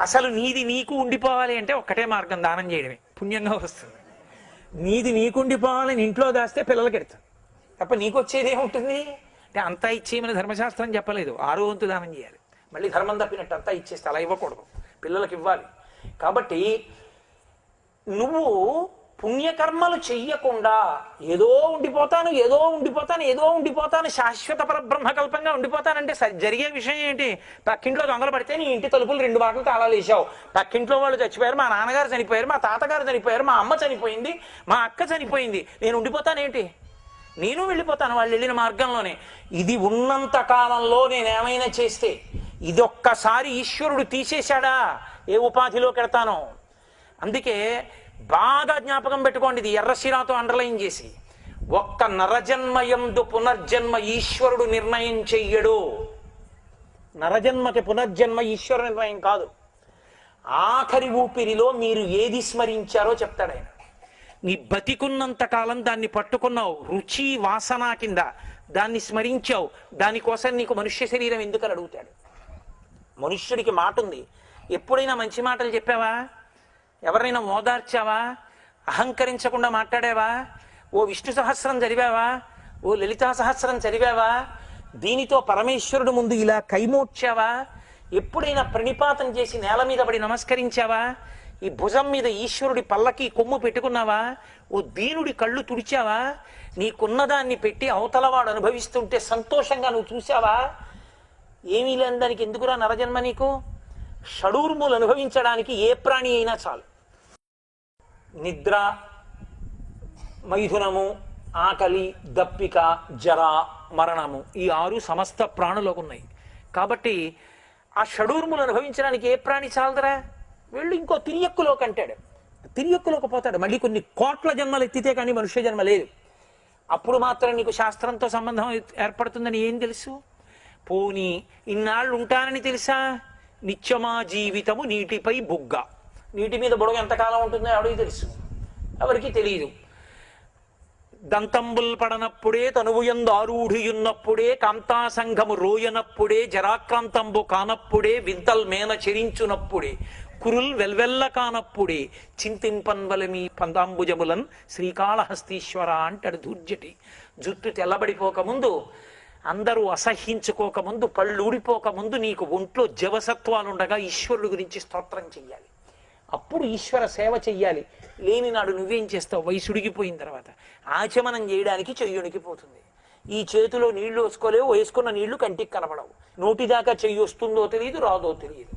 అసలు నీది నీకు ఉండిపోవాలి అంటే ఒక్కటే మార్గం, దానం చేయడమే, పుణ్యంగా వస్తుంది. నీది నీకు ఉండిపోవాలని ఇంట్లో దాస్తే పిల్లలకి ఎడతాం తప్ప నీకు వచ్చేది ఏముంటుంది అంటే అంతా ఇచ్చేయమని ధర్మశాస్త్రం చెప్పలేదు. 6వ వంతు దానం చేయాలి. మళ్ళీ ధర్మం తప్పినట్టు అంతా ఇచ్చేస్తే అలా ఇవ్వకూడదు, పిల్లలకి ఇవ్వాలి. కాబట్టి నువ్వు పుణ్యకర్మలు చెయ్యకుండా ఏదో ఉండిపోతాను ఏదో ఉండిపోతాను ఏదో ఉండిపోతాను శాశ్వత పరబ్రహ్మకల్పంగా ఉండిపోతానంటే జరిగే విషయం ఏంటి? పక్కింట్లో దొంగలు పడితే నీ ఇంటి తలుపులు 2 బాటలు తాళాలు వేసావు. పక్కింట్లో వాళ్ళు చచ్చిపోయారు, మా నాన్నగారు చనిపోయారు, మా తాతగారు చనిపోయారు, మా అమ్మ చనిపోయింది, మా అక్క చనిపోయింది, నేను ఉండిపోతానేంటి? నేను వెళ్ళిపోతాను వాళ్ళు వెళ్ళిన మార్గంలోనే. ఇది ఉన్నంత కాలంలో నేనేమైనా చేస్తే, ఇదొక్కసారి ఈశ్వరుడు తీసేశాడా ఏ ఉపాధిలోకి వెడతానో. అందుకే బాగా జ్ఞాపకం పెట్టుకోండి, ఇది ఎర్రశిరాతో అండర్లైన్ చేసి, ఒక్క నరజన్మయందు పునర్జన్మ ఈశ్వరుడు నిర్ణయం చెయ్యడు. నరజన్మకి పునర్జన్మ ఈశ్వర నిర్ణయం కాదు. ఆఖరి ఊపిరిలో మీరు ఏది స్మరించారో చెప్తాడు ఆయన. నీ బతికున్నంత కాలం దాన్ని పట్టుకున్నావు, రుచి వాసన కింద దాన్ని స్మరించావు, దానికోసం నీకు మనుష్య శరీరం ఎందుకని అడుగుతాడు. మనుష్యుడికి మాట ఉంది. ఎప్పుడైనా మంచి మాటలు చెప్పావా? ఎవరైనా ఓదార్చావా? అహంకరించకుండా మాట్లాడావా? ఓ విష్ణు సహస్రం చదివావా? ఓ లలితా సహస్రం చదివావా? దీనితో పరమేశ్వరుడు ముందు ఇలా కైమోడ్చావా? ఎప్పుడైనా ప్రణిపాతం చేసి నేల మీద పడి నమస్కరించావా? ఈ భుజం మీద ఈశ్వరుడి పల్లకి కొమ్ము పెట్టుకున్నావా? ఓ దీనుడి కళ్ళు తుడిచావా? నీకున్నదాన్ని పెట్టి అవతలవాడు అనుభవిస్తుంటే సంతోషంగా నువ్వు చూసావా? ఏమీ లేని దానికి ఎందుకురా నరజన్మ నీకు? షడూర్ములు అనుభవించడానికి ఏ ప్రాణి అయినా చాలు. నిద్ర, మైథునము, ఆకలి, దప్పిక, జర, మరణము, ఈ 6 సమస్త ప్రాణులకు ఉన్నాయి. కాబట్టి ఆ షడూర్ములు అనుభవించడానికి ఏ ప్రాణి చాలదరా? వెళ్ళి ఇంకో తిరియక్కులోకి అంటాడు. తిరియక్కులోకి పోతాడు. మళ్ళీ కొన్ని కోట్ల జన్మలు ఎత్తితే కానీ మనుష్య జన్మ లేదు. అప్పుడు మాత్రం నీకు శాస్త్రంతో సంబంధం ఏర్పడుతుందని ఏం తెలుసు? పోనీ ఇన్నాళ్ళు ఉంటానని తెలుసా? నిత్యమా జీవితము నీటిపై బుగ్గ. నీటి మీద బుడగ ఎంతకాలం ఉంటుందో ఎవడికి తెలుసు? ఎవరికి తెలియదు. దంతంబుల్ పడనప్పుడే తనువుయందు ఆరూఢియున్నప్పుడే కాంతాసంఘము రోయనప్పుడే జరాక్రాంతంబు కానప్పుడే వింతల్ మేన చెరించునప్పుడే కురుల్ వెల్వెల్ల కానప్పుడే చింతింపన్వలమీ పందాంబుజములన్ శ్రీకాళహస్తీశ్వర అంటాడు దుర్జటి. జుట్టు తెల్లబడిపోకముందు, అందరూ అసహ్యించుకోకముందు, పళ్ళు ఊడిపోకముందు నీకు ఒంట్లో జవసత్వాలుండగా ఈశ్వరుడు గురించి స్తోత్రం చెయ్యాలి. అప్పుడు ఈశ్వర సేవ చెయ్యాలి. లేని నాడు నువ్వేం చేస్తావు? వయసుడిగిపోయిన తర్వాత ఆచమనం చేయడానికి చెయ్యునికి పోతుంది. ఈ చేతిలో నీళ్లు వేసుకోలేవు, వేసుకున్న నీళ్లు కంటికి కనపడవు. నోటిదాకా చెయ్యి వస్తుందో తెలియదు, రాదో తెలియదు.